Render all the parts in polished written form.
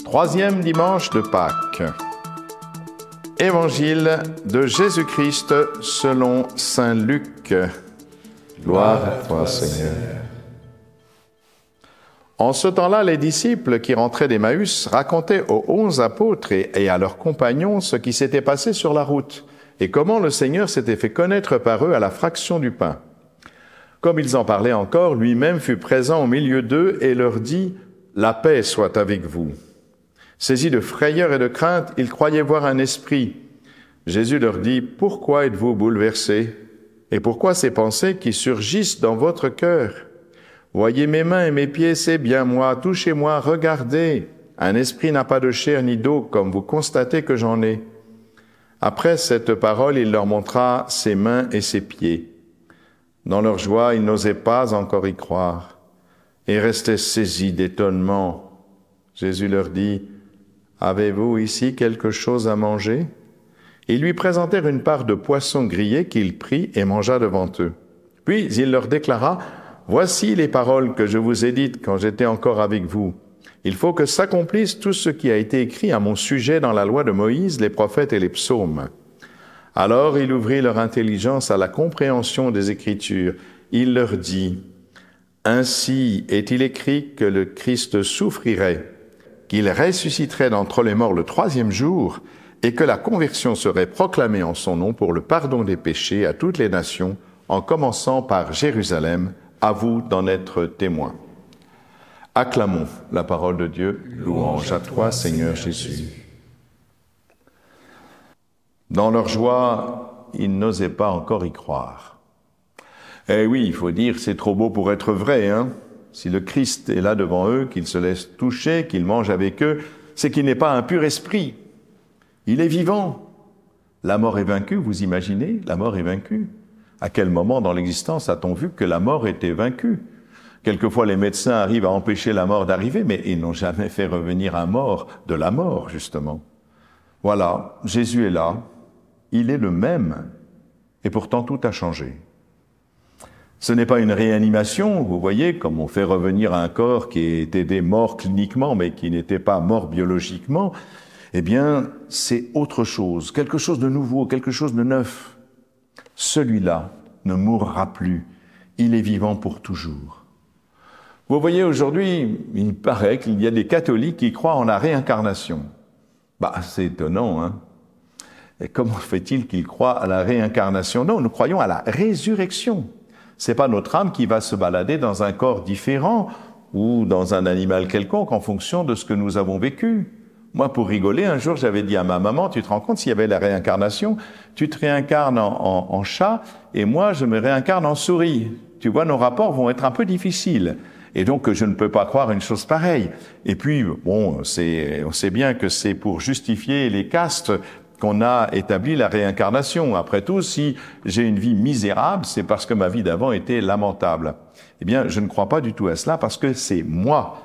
Troisième dimanche de Pâques. Évangile de Jésus-Christ selon saint Luc. Gloire à toi, Seigneur. En ce temps-là, les disciples qui rentraient d'Emmaüs racontaient aux 11 apôtres et à leurs compagnons ce qui s'était passé sur la route et comment le Seigneur s'était fait connaître par eux à la fraction du pain. Comme ils en parlaient encore, lui-même fut présent au milieu d'eux et leur dit « La paix soit avec vous ». Saisis de frayeur et de crainte, ils croyaient voir un esprit. Jésus leur dit « Pourquoi êtes-vous bouleversés ? Et pourquoi ces pensées qui surgissent dans votre cœur ? Voyez mes mains et mes pieds, c'est bien moi, touchez-moi, regardez. Un esprit n'a pas de chair ni d'eau, comme vous constatez que j'en ai. » Après cette parole, il leur montra ses mains et ses pieds. Dans leur joie, ils n'osaient pas encore y croire et restaient saisis d'étonnement. Jésus leur dit « Avez-vous ici quelque chose à manger ?» Ils lui présentèrent une part de poisson grillé qu'il prit et mangea devant eux. Puis il leur déclara « Voici les paroles que je vous ai dites quand j'étais encore avec vous. Il faut que s'accomplisse tout ce qui a été écrit à mon sujet dans la loi de Moïse, les prophètes et les psaumes. » Alors il ouvrit leur intelligence à la compréhension des Écritures. Il leur dit « Ainsi est-il écrit que le Christ souffrirait, qu'il ressusciterait d'entre les morts le troisième jour, et que la conversion serait proclamée en son nom pour le pardon des péchés à toutes les nations, en commençant par Jérusalem. À vous d'en être témoins. » Acclamons la parole de Dieu. Louange à toi, Seigneur Jésus. Dans leur joie, ils n'osaient pas encore y croire. Eh oui, il faut dire, c'est trop beau pour être vrai, hein. Si le Christ est là devant eux, qu'il se laisse toucher, qu'il mange avec eux, c'est qu'il n'est pas un pur esprit. Il est vivant. La mort est vaincue, vous imaginez? La mort est vaincue. À quel moment dans l'existence a-t-on vu que la mort était vaincue? Quelquefois, les médecins arrivent à empêcher la mort d'arriver, mais ils n'ont jamais fait revenir un mort de la mort, justement. Voilà, Jésus est là. Il est le même. Et pourtant, tout a changé. Ce n'est pas une réanimation, vous voyez, comme on fait revenir un corps qui était mort cliniquement, mais qui n'était pas mort biologiquement. Eh bien, c'est autre chose, quelque chose de nouveau, quelque chose de neuf. Celui-là ne mourra plus. Il est vivant pour toujours. Vous voyez, aujourd'hui, il paraît qu'il y a des catholiques qui croient en la réincarnation. C'est étonnant, hein? Et comment fait-il qu'ils croient à la réincarnation? Non, nous croyons à la résurrection. C'est pas notre âme qui va se balader dans un corps différent ou dans un animal quelconque en fonction de ce que nous avons vécu. Moi, pour rigoler, un jour, j'avais dit à ma maman, tu te rends compte s'il y avait la réincarnation, tu te réincarnes en chat et moi, je me réincarne en souris. Tu vois, nos rapports vont être un peu difficiles. Et donc, je ne peux pas croire une chose pareille. Et puis, bon, on sait bien que c'est pour justifier les castes qu'on a établi la réincarnation. Après tout, si j'ai une vie misérable, c'est parce que ma vie d'avant était lamentable. Eh bien, je ne crois pas du tout à cela parce que c'est moi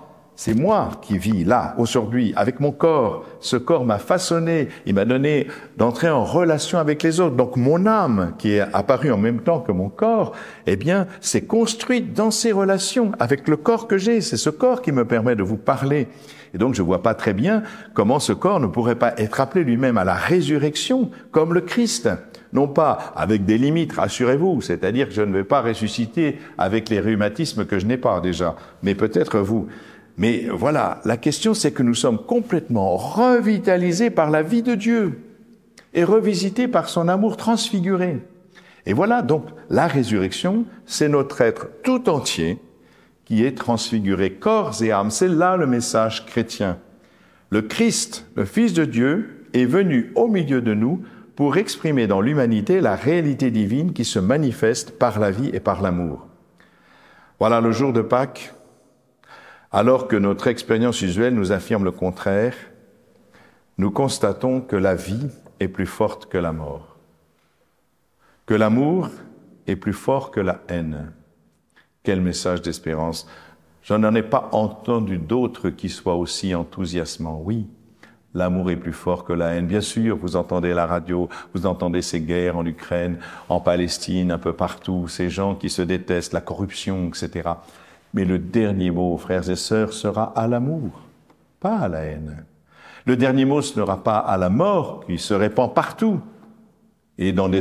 qui vis là, aujourd'hui, avec mon corps. Ce corps m'a façonné, il m'a donné d'entrer en relation avec les autres. Donc mon âme, qui est apparue en même temps que mon corps, eh bien, c'est construite dans ces relations avec le corps que j'ai. C'est ce corps qui me permet de vous parler. Et donc je vois pas très bien comment ce corps ne pourrait pas être appelé lui-même à la résurrection, comme le Christ. Non pas avec des limites, rassurez-vous, c'est-à-dire que je ne vais pas ressusciter avec les rhumatismes que je n'ai pas déjà, mais peut-être vous. Mais voilà, la question c'est que nous sommes complètement revitalisés par la vie de Dieu et revisités par son amour transfiguré. Et voilà, donc la résurrection, c'est notre être tout entier qui est transfiguré, corps et âme. C'est là le message chrétien. Le Christ, le Fils de Dieu, est venu au milieu de nous pour exprimer dans l'humanité la réalité divine qui se manifeste par la vie et par l'amour. Voilà le jour de Pâques. Alors que notre expérience usuelle nous affirme le contraire, nous constatons que la vie est plus forte que la mort, que l'amour est plus fort que la haine. Quel message d'espérance! Je n'en ai pas entendu d'autres qui soient aussi enthousiasmants. Oui, l'amour est plus fort que la haine. Bien sûr, vous entendez la radio, vous entendez ces guerres en Ukraine, en Palestine, un peu partout, ces gens qui se détestent, la corruption, etc. Mais le dernier mot, frères et sœurs, sera à l'amour. pas à la haine. Le dernier mot, ce n'aura pas à la mort qui se répand partout. Et dans des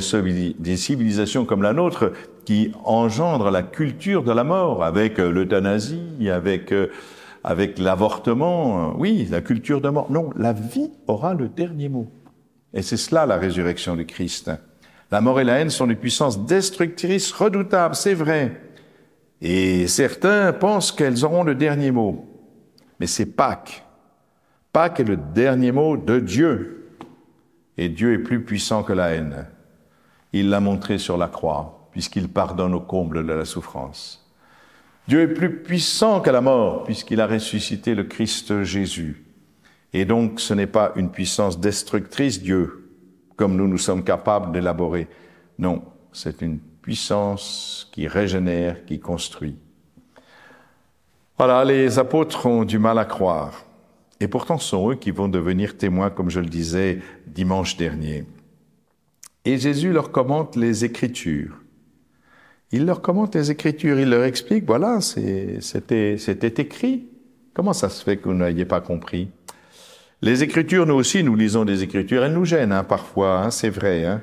civilisations comme la nôtre, qui engendrent la culture de la mort, avec l'euthanasie, avec l'avortement, oui, la culture de mort. Non, la vie aura le dernier mot. Et c'est cela la résurrection du Christ. La mort et la haine sont des puissances destructrices redoutables, c'est vrai. Et certains pensent qu'elles auront le dernier mot. Mais c'est Pâques. Pâques est le dernier mot de Dieu. Et Dieu est plus puissant que la haine. Il l'a montré sur la croix, puisqu'il pardonne au comble de la souffrance. Dieu est plus puissant que la mort, puisqu'il a ressuscité le Christ Jésus. Et donc, ce n'est pas une puissance destructrice, Dieu, comme nous sommes capables d'élaborer. Non, c'est une puissance qui régénère, qui construit. Voilà, les apôtres ont du mal à croire. Et pourtant, ce sont eux qui vont devenir témoins, comme je le disais dimanche dernier. Et Jésus leur commente les Écritures. Il leur commente les Écritures, il leur explique, voilà, c'était écrit. Comment ça se fait que vous n'ayez pas compris? Les Écritures, nous aussi, nous lisons des Écritures, elles nous gênent parfois, c'est vrai.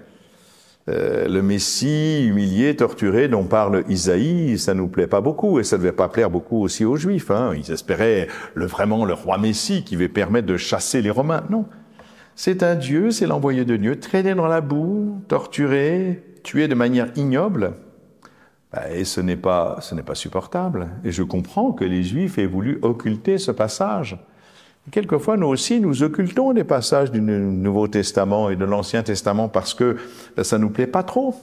Le Messie humilié, torturé, dont parle Isaïe, ça nous plaît pas beaucoup, et ça ne devait pas plaire beaucoup aussi aux Juifs. Ils espéraient vraiment le roi Messie qui va permettre de chasser les Romains. Non, c'est un Dieu, c'est l'envoyé de Dieu, traîné dans la boue, torturé, tué de manière ignoble. Et ce n'est pas supportable. Et je comprends que les Juifs aient voulu occulter ce passage. Quelquefois, nous aussi, nous occultons des passages du Nouveau Testament et de l'Ancien Testament parce que ça nous plaît pas trop.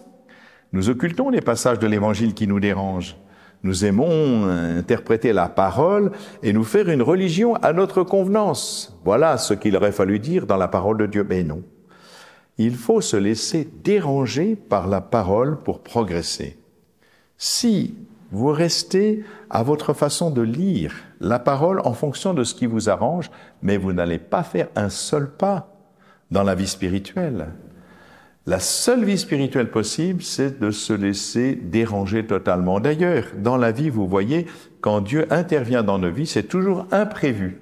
Nous occultons les passages de l'Évangile qui nous dérangent. Nous aimons interpréter la parole et nous faire une religion à notre convenance. Voilà ce qu'il aurait fallu dire dans la parole de Dieu. Mais non. Il faut se laisser déranger par la parole pour progresser. Si vous restez à votre façon de lire la parole en fonction de ce qui vous arrange, mais vous n'allez pas faire un seul pas dans la vie spirituelle. La seule vie spirituelle possible, c'est de se laisser déranger totalement. D'ailleurs, dans la vie, vous voyez, quand Dieu intervient dans nos vies, c'est toujours imprévu.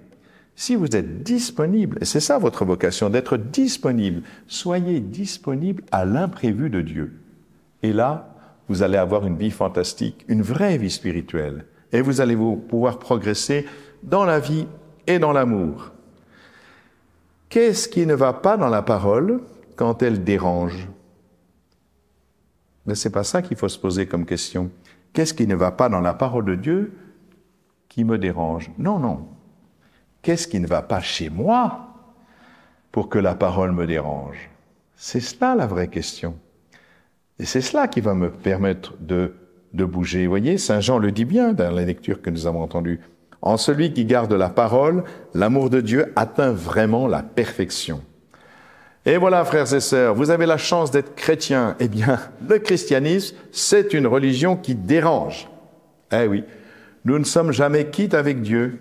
Si vous êtes disponible, et c'est ça votre vocation, d'être disponible, soyez disponible à l'imprévu de Dieu. Et là, vous allez avoir une vie fantastique, une vraie vie spirituelle. Et vous allez pouvoir progresser dans la vie et dans l'amour. Qu'est-ce qui ne va pas dans la parole quand elle dérange? Mais c'est pas ça qu'il faut se poser comme question. Qu'est-ce qui ne va pas dans la parole de Dieu qui me dérange? Non, non. Qu'est-ce qui ne va pas chez moi pour que la parole me dérange? C'est cela la vraie question. Et c'est cela qui va me permettre de bouger. Vous voyez, Saint Jean le dit bien dans la lecture que nous avons entendue. En celui qui garde la parole, l'amour de Dieu atteint vraiment la perfection. Et voilà, frères et sœurs, vous avez la chance d'être chrétiens. Eh bien, le christianisme, c'est une religion qui dérange. Eh oui, nous ne sommes jamais quittes avec Dieu.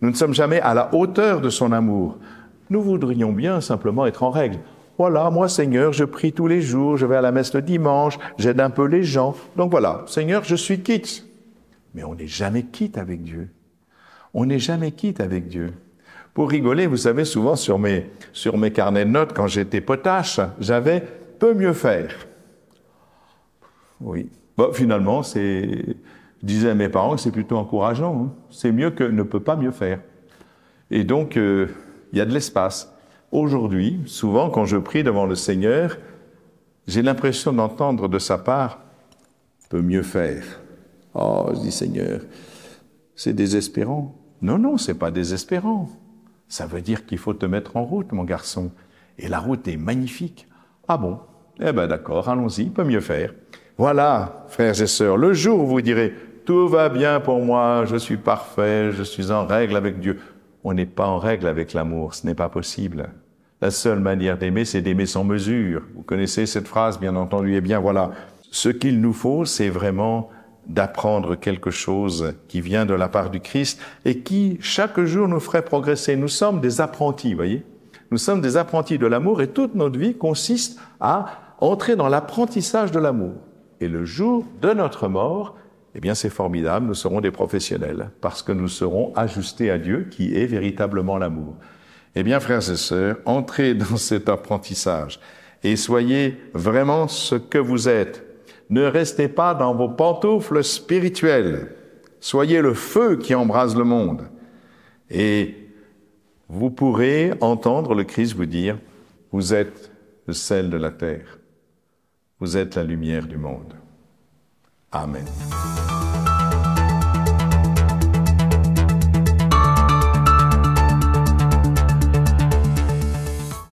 Nous ne sommes jamais à la hauteur de son amour. Nous voudrions bien simplement être en règle. Voilà, moi, Seigneur, je prie tous les jours, je vais à la messe le dimanche, j'aide un peu les gens. Donc voilà, Seigneur, je suis quitte. Mais on n'est jamais quitte avec Dieu. On n'est jamais quitte avec Dieu. Pour rigoler, vous savez, souvent sur mes carnets de notes, quand j'étais potache, j'avais « peut mieux faire ». Oui. Bon, finalement, je disais à mes parents que c'est plutôt encourageant. C'est mieux que ne peut pas mieux faire. Et donc, il y a de l'espace. Aujourd'hui, souvent, quand je prie devant le Seigneur, j'ai l'impression d'entendre de sa part « peut mieux faire ». Oh, je dis Seigneur, c'est désespérant. Non, non, c'est pas désespérant. Ça veut dire qu'il faut te mettre en route, mon garçon. Et la route est magnifique. Ah bon? Eh ben d'accord, allons-y, peut mieux faire. Voilà, frères et sœurs, le jour où vous direz « tout va bien pour moi, je suis parfait, je suis en règle avec Dieu », on n'est pas en règle avec l'amour, ce n'est pas possible. La seule manière d'aimer, c'est d'aimer sans mesure. Vous connaissez cette phrase, bien entendu. Eh bien, voilà. Ce qu'il nous faut, c'est vraiment d'apprendre quelque chose qui vient de la part du Christ et qui, chaque jour, nous ferait progresser. Nous sommes des apprentis, voyez. Nous sommes des apprentis de l'amour et toute notre vie consiste à entrer dans l'apprentissage de l'amour. Et le jour de notre mort, eh bien c'est formidable, nous serons des professionnels, parce que nous serons ajustés à Dieu, qui est véritablement l'amour. Eh bien, frères et sœurs, entrez dans cet apprentissage et soyez vraiment ce que vous êtes. Ne restez pas dans vos pantoufles spirituelles. Soyez le feu qui embrase le monde. Et vous pourrez entendre le Christ vous dire, vous êtes le sel de la terre. Vous êtes la lumière du monde. Amen.